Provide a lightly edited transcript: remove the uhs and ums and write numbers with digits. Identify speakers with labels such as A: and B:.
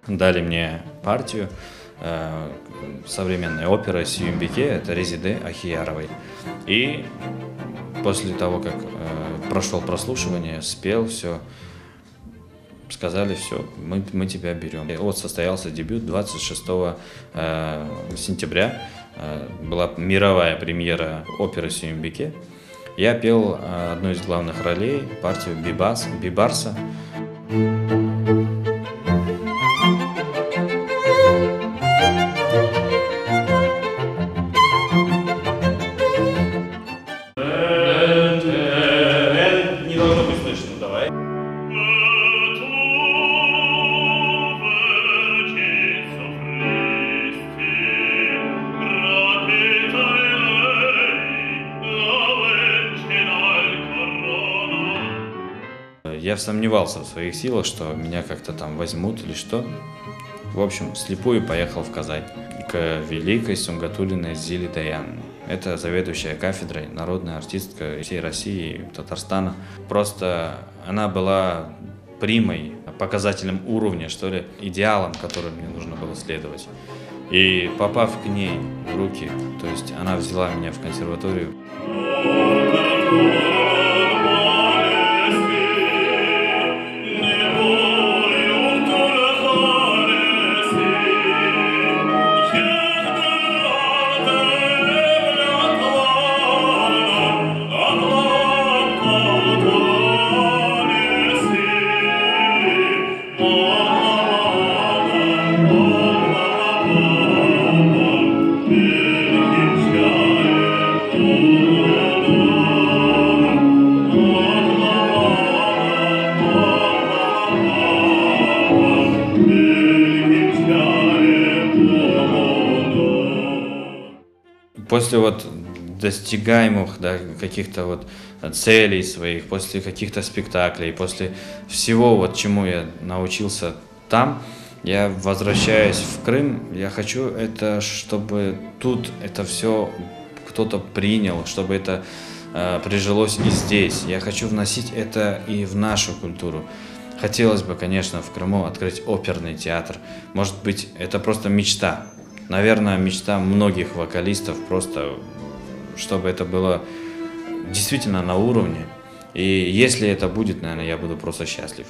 A: Дали мне партию современной оперы «Сююмбике», это Резиде Ахияровой. И после того, как прошел прослушивание, спел все, сказали: все, мы тебя берем. И вот состоялся дебют 26 сентября. Была мировая премьера оперы «Сююмбике». Я пел одну из главных ролей, партию Бибарса. Не должно быть слышно, давай. Я сомневался в своих силах, что меня как-то там возьмут или что. В общем, вслепую поехал в Казань к великой Сунгатуллиной Зиле Даян. Это заведующая кафедрой, народная артистка всей России, Татарстана. Просто она была примой, показателем уровня, что ли, идеалом, которым мне нужно было следовать. И попав к ней в руки, то есть она взяла меня в консерваторию. После вот достигаемых, да, каких-то вот целей своих, после каких-то спектаклей, после всего, вот чему я научился там, я возвращаюсь в Крым. Я хочу это, чтобы тут это все кто-то принял, чтобы это прижилось и здесь. Я хочу вносить это и в нашу культуру. Хотелось бы, конечно, в Крыму открыть оперный театр. Может быть, это просто мечта. Наверное, мечта многих вокалистов, просто чтобы это было действительно на уровне. И если это будет, наверное, я буду просто счастлив.